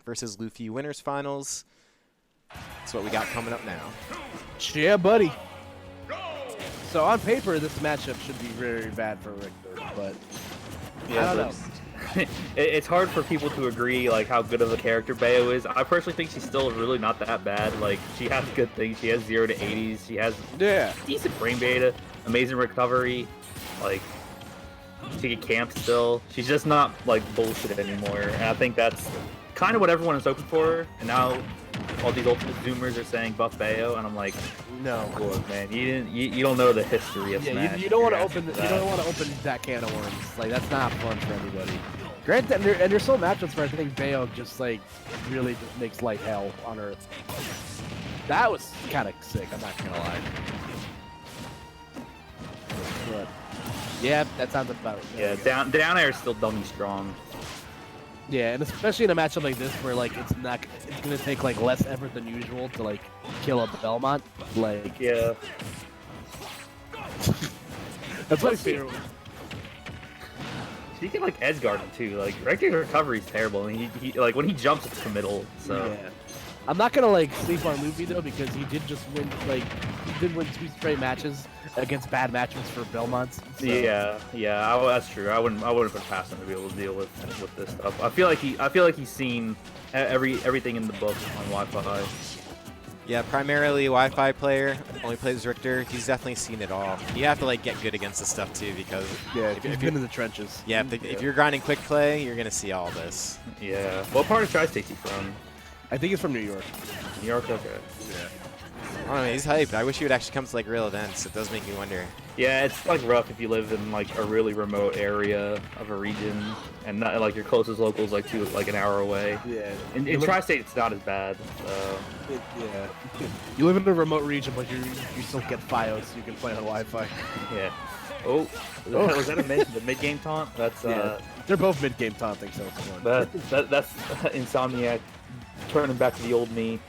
versus Luffy winners finals. That's what we got coming up now. Yeah, buddy. So on paper, this matchup should be very bad for Richter, but yeah, I don't know. It's hard for people to agree like how good of a character Bayo is. I personally think she's still really not that bad. Like she has good things. She has 0 to 80s. She has decent frame data, amazing recovery. Like she can camp still. She's just not like bullshit anymore. And I think that's kind of what everyone is hoping for. And now all these ultimate zoomers are saying buff Bayo, and I'm like, No, look, man, you don't know the history of Smash. you don't want to open that can of worms. Like that's not fun for anybody. Granted, and there's some matchups where I think Bayo just like really just makes life hell on Earth. That was kind of sick. I'm not gonna lie. But, yeah, that sounds about it. Yeah, down air is still dummy strong. Yeah, and especially in a matchup like this where like it's gonna take like less effort than usual to like kill a Belmont. Like yeah, that's my favorite. She can like edge guard him too. Like Richter's recovery is terrible, and he like when he jumps it's committal. So yeah. I'm not gonna like sleep on Luffy though because he did just win he did win 2 straight matches against bad matchups for Belmonts. So. Yeah, that's true. I wouldn't put it past him to be able to deal with this stuff. I feel like he's seen everything in the book on Wi-Fi. Yeah, primarily a Wi-Fi player, only plays Richter. He's definitely seen it all. You have to like get good against this stuff too, because if you're in the trenches. Yeah, if you're grinding quick play, you're gonna see all this. Yeah. What part of Tri-State is he from? I think he's from New York. New York, okay. Yeah. I don't know, he's hyped. I wish he would actually come to like real events. It does make me wonder. Yeah, it's like rough if you live in like a really remote area of a region, and not like your closest local is like an hour away. Yeah. In Tri-State, it's not as bad. So. Yeah. You live in a remote region, but you still get FiOS, so you can play on Wi-Fi. Yeah. Oh, was that the mid-game taunt? That's yeah. They're both mid-game taunting, so it's fun. That's insomniac turning back to the old me.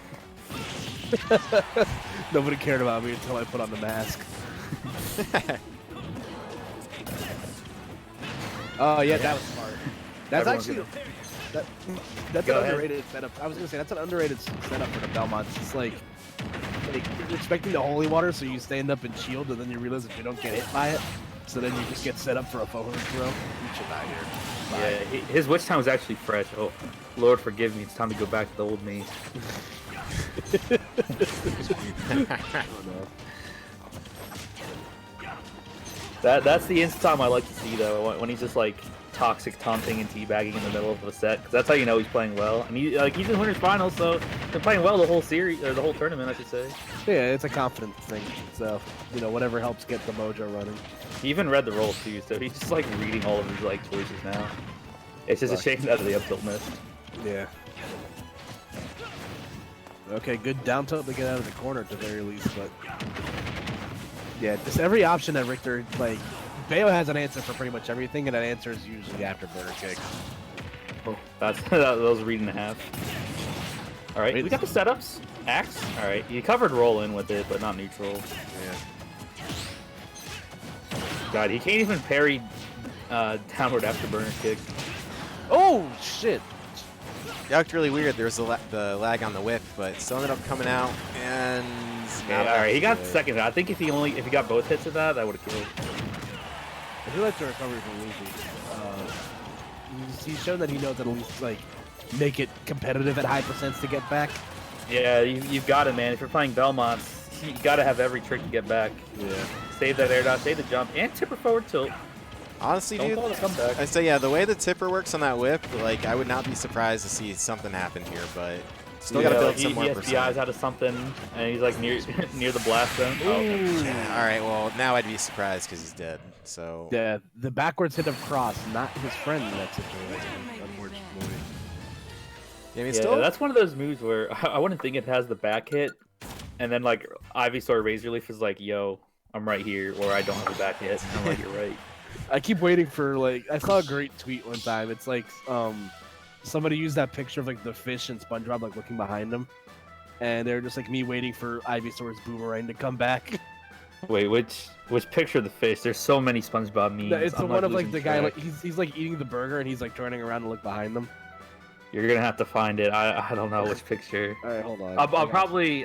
Nobody cared about me until I put on the mask. Oh yeah, that was smart. That's actually that's an underrated setup. I was gonna say that's an underrated setup for the Belmonts. It's like you're expecting the holy water, so you stand up and shield, and then you realize that you don't get hit by it. So then you just get set up for a forward throw. You should die here. Bye. Yeah, his witch time was actually fresh. Oh, Lord forgive me. It's time to go back to the old me. Oh, no. That's the instant I like to see though, when he's just like toxic taunting and teabagging in the middle of a set, because that's how you know he's playing well. And he's in winners finals, so he's been playing well the whole series or the whole tournament, I should say. Yeah, it's a confidence thing. So whatever helps get the mojo running. He even read the roles too, so he's just like reading all of his like choices now. It's just a shame that the up tilt missed. Yeah. Okay, good down tilt to get out of the corner at the very least, but yeah, just every option that Richter, like, Bayo has an answer for pretty much everything, and that answer is usually after burner kick. Oh, that was a read and a half. All right, we got the setups. Axe. All right, you covered roll in with it, but not neutral. Yeah. God, he can't even parry downward after burner kick. Oh shit! It looked really weird. There was the lag on the whip, but it still ended up coming out. And yeah, all right, he got second. I think if he got both hits of that, that would have killed. I do like the recovery from Luffy. He's shown that he knows how to at least like make it competitive at high percents to get back. Yeah, you've got it, man. If you're playing Belmonts, you got to have every trick to get back. Yeah. Save that air dodge, save the jump, and tipper forward tilt. Honestly, dude, I say yeah, the way the tipper works on that whip, like I would not be surprised to see something happen here, but still gotta build some more percent. He SPIs out of something, and he's like near the blast zone. Oh, yeah. All right, well now I'd be surprised because he's dead. So yeah, the backwards hit of cross, not his friend in that situation, unfortunately. Yeah, I mean, yeah, that's one of those moves where I wouldn't think it has the back hit, and then like Ivysaur Razor Leaf is like, yo, I'm right here, or I don't have a back hit. I'm like, you're right. I keep waiting for like I saw a great tweet one time. It's like somebody used that picture of like the fish and SpongeBob like looking behind them, and they're just like me waiting for Ivysaur's boomerang to come back. Wait, which picture of the fish? There's so many SpongeBob memes. No, it's the one of like the guy like he's like eating the burger and he's like turning around to look behind them. You're gonna have to find it. I don't know which picture. All right, hold on. I'll probably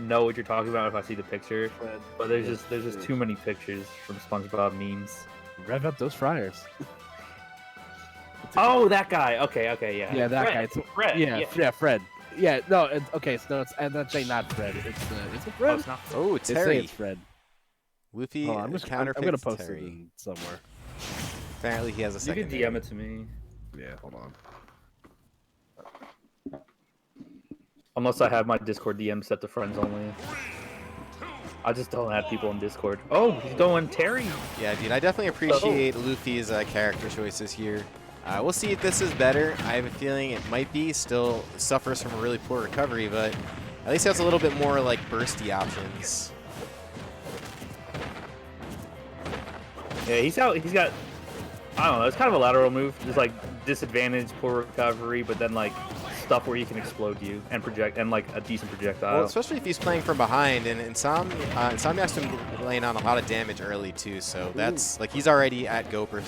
know what you're talking about if I see the picture. But there's just too many pictures from SpongeBob memes. Rev up those fryers. Oh, that guy. Okay, yeah. Yeah, that Fred. guy. Fred. Yeah, Fred. Yeah, no, okay, so it's I'm not saying not Fred. It's Fred. Oh, it's not. Oh, They say Terry. it's Fred. Luffy I'm gonna post it in somewhere. Apparently he has a You second. can DM it to me. Yeah, hold on. Unless I have my Discord DM set to friends only. I just don't have people in Discord. Oh, he's going Terry. Yeah, dude, I definitely appreciate Luffy's character choices here. We'll see if this is better. I have a feeling it might be. Still suffers from a really poor recovery, but at least he has a little bit more like bursty options. Yeah, he's got, I don't know, it's kind of a lateral move. There's like disadvantage, poor recovery, but then like stuff where he can explode you and project, and like a decent projectile. Well, especially if he's playing from behind, and Insomniac's been laying on a lot of damage early too, so that's like he's already at go %.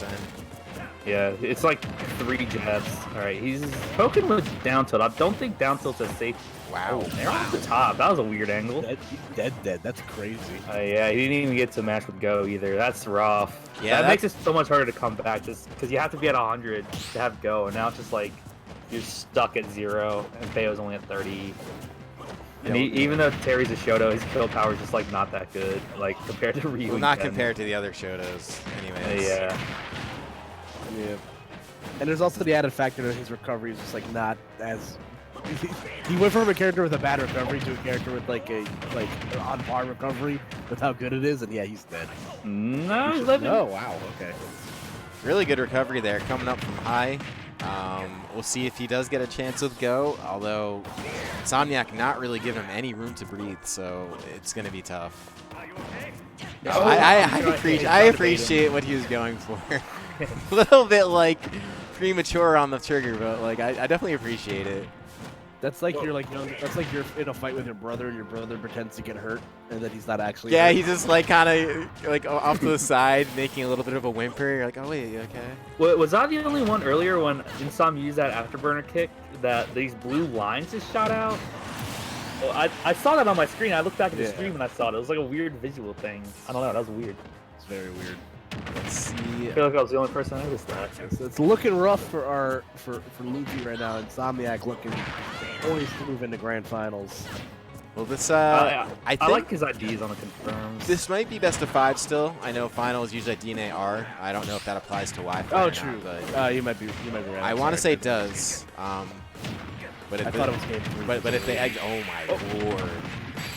Yeah, it's like 3 jabs. All right, he's poking with down tilt. I don't think down tilt's a safe. Wow. They're off the top. That was a weird angle. Dead. That's crazy. Yeah, he didn't even get to match with go either. That's rough. Yeah, that makes it so much harder to come back, just because you have to be at 100 to have go, and now it's just like you're stuck at 0, and Bayo's only at 30. And even though Terry's a Shoto, his kill power is just like not that good, like compared to Ryu. Well, not compared to the other Shotos, anyways. Yeah. Yeah. And there's also the added factor that his recovery is just like not as. He went from a character with a bad recovery to a character with like a on par recovery with how good it is, and yeah, he's dead. No, he's living. Oh wow, okay. Really good recovery there, coming up from high. We'll see if he does get a chance with go, although Insomniac not really give him any room to breathe, so it's going to be tough. Oh, I appreciate what he was going for. A little bit like premature on the trigger, but like I definitely appreciate it. That's like you're like that's like you're in a fight with your brother and your brother pretends to get hurt and then he's not actually. Yeah, hurt. he's just like kind of like off to the side, making a little bit of a whimper. You're like, oh wait, you okay? Was I the only one earlier when Insom used that afterburner kick that these blue lines just shot out? Well, I saw that on my screen. I looked back at the stream and I saw it. It was like a weird visual thing. I don't know. That was weird. It's very weird. Let's see. I feel like I was the only person that noticed that. It's looking rough for Luffy right now. Insomniac looking poised to move into grand finals. Well, this I think like his IDs on the confirms. this might be best of 5 still. I know finals usually at DNA.EXE. I don't know if that applies to Wi-Fi. Oh, or true. Not, but You might be right. I want to say it does. But I thought it was game 3. But if they egg, oh my lord.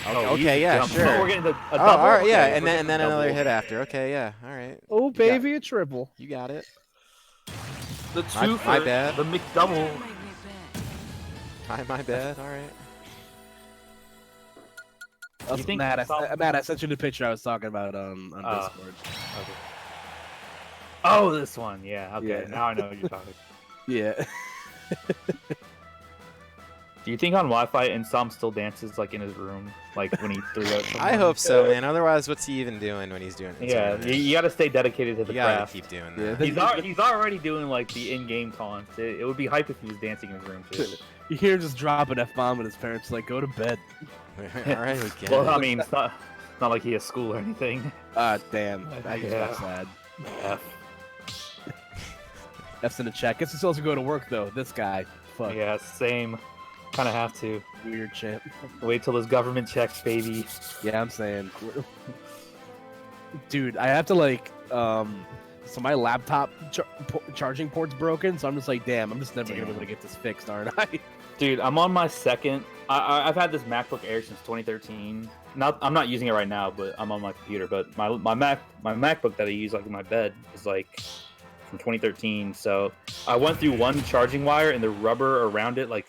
Oh, Okay, yeah, sure. Oh, we're getting a double. All right, yeah, Okay, and then another hit after. Okay, yeah, all right. Oh, baby, a triple. You got it. The 2 My for bad. the McDouble. My bad. All right. You think Matt, I sent you the picture I was talking about on Discord. Okay. Oh, this one. Yeah. Okay. Yeah. Now I know what you're talking. Yeah. Do you think on Wi-Fi Insom still dances like in his room, like when he threw out? I hope so, man. Otherwise, what's he even doing when he's doing it? Yeah, you got to stay dedicated to the You gotta craft. keep doing Yeah. that. He's already doing like the in-game taunts. It would be hype if he was dancing in his room too. You hear him just drop an F-bomb and his parents like, go to bed. All right, we get Well, it. I mean, it's not like he has school or anything. Damn. I just got sad. F. F's in the chat. Guess he's supposed to go to work though. This guy. Fuck. Yeah, same. Kind of have to. Weird champ. Wait till his government checks, baby. Yeah, I'm saying. Dude, I have to like, so my laptop charging port's broken, so I'm just like, damn, I'm just never gonna be able to get this fixed, aren't I? Dude, I'm on my second. I've had this MacBook Air since 2013. I'm not using it right now, but I'm on my computer. But my MacBook that I use like in my bed is like from 2013. So I went through one charging wire and the rubber around it like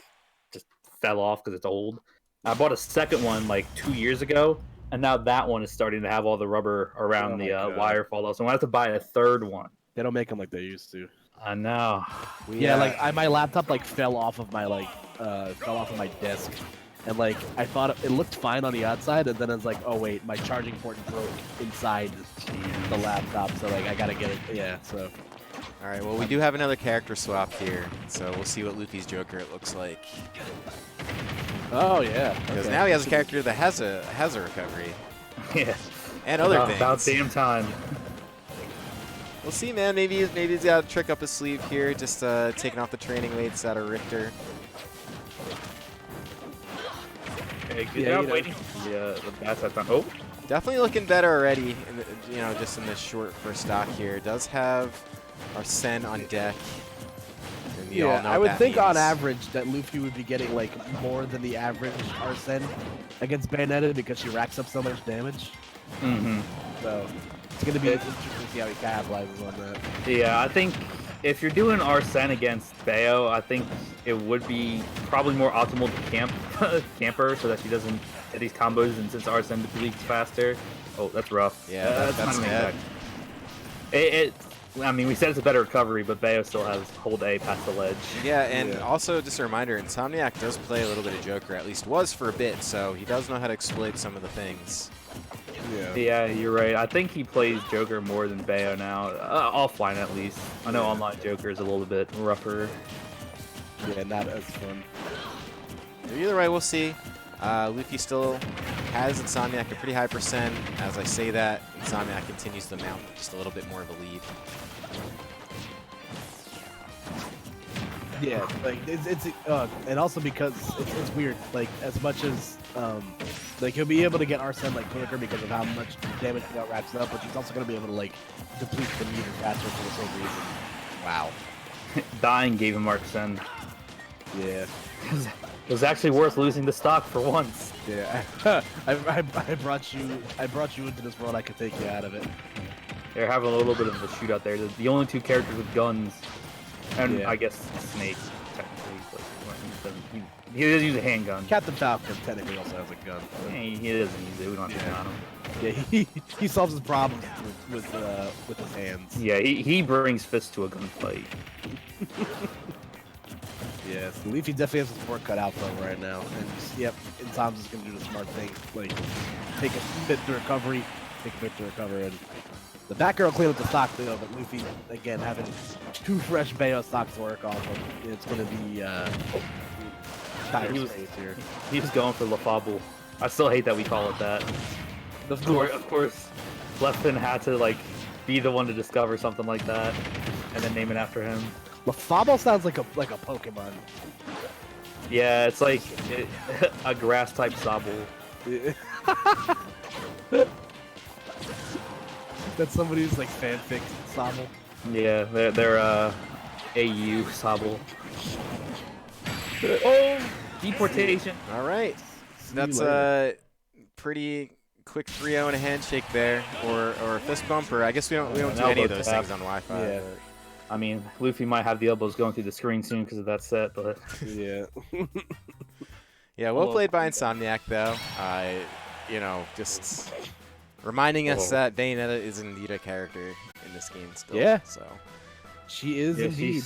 just fell off because it's old. I bought a second one like 2 years ago, and now that one is starting to have all the rubber around the wire fall off. So I have to buy a third one. They don't make them like they used to. I know. Yeah, like my laptop like fell off of my desk, and like I thought it looked fine on the outside, and then it's like, oh wait, my charging port broke inside the laptop, so like I gotta get it. Yeah, so All right, well, we do have another character swap here, so we'll see what Luffy's Joker looks like. Oh, yeah. Because now he has a character that has a recovery. Yeah. And other things. About damn time. We'll see, man. Maybe he's got a trick up his sleeve here, just taking off the training weights out of Richter. Okay, good job waiting. Yeah, that's that time. Oh. Definitely looking better already, just in this short first stock here. Does have Arsene on deck. And you all know I would think means. on average that Luffy would be getting like more than the average Arsene against Bayonetta because she racks up so much damage. Mm-hmm. So it's going to be interesting to see how he capitalizes on that. Yeah, I think if you're doing Arsene against Bayo, I think it would be probably more optimal to camper so that she doesn't hit these combos, and since Arsene depletes faster. Oh, that's rough. Yeah, that's not I mean, we said it's a better recovery, but Bayo still has hold A past the ledge. Yeah, and also just a reminder, Insomniac does play a little bit of Joker, at least was for a bit, so he does know how to exploit some of the things. Yeah, you're right. I think he plays Joker more than Bayo now, offline at least. I know online Joker is a little bit rougher. Yeah, not as fun. Either way, we'll see. Luffy still has Insomniac a pretty high percent. As I say that, Insomniac continues to mount just a little bit more of a lead. Yeah, like it's and also because it's weird. Like as much as like he'll be able to get Arsene like quicker because of how much damage he wraps up, but he's also gonna be able to like deplete the meter faster for the same reason. Wow. Dying gave him Arsene. Yeah. It was actually worth losing the stock for once. Yeah. I brought you into this world. I could take you out of it. They're having a little bit of a shootout there. The only two characters with guns, and I guess Snake technically. But he does use a handgun. Captain Falcon technically also has a gun. Yeah, he doesn't use it. We don't have to on him. Yeah, he solves his problems with his hands. Yeah, he brings fists to a gunfight. Yes, Leafy definitely has his work cut out for him right now. And yep, Insom's is going to do the smart thing, like take a bit to recovery, and the back girl clean up the stock though. But Luffy again having two fresh Bayo stocks to work off of. It's going to be he was going for LaFable. I still hate that we call it that. Of course, Lefton had to like be the one to discover something like that, and then name it after him. LaFable sounds like a Pokemon. Yeah, it's like a grass type Sobble. That's somebody's like fanfic Sobble. Yeah, they're AU Sobble. Oh, deportation. All right, that's a pretty quick 3-0 and a handshake there, or a fist bump, or I guess we don't do any of those things on Wi-Fi. Yeah. I mean, Luffy might have the elbows going through the screen soon because of that set, but yeah. Yeah, well played by Insomniac though. Just reminding us that Bayonetta is indeed a character in this game still. Yeah. So she is indeed.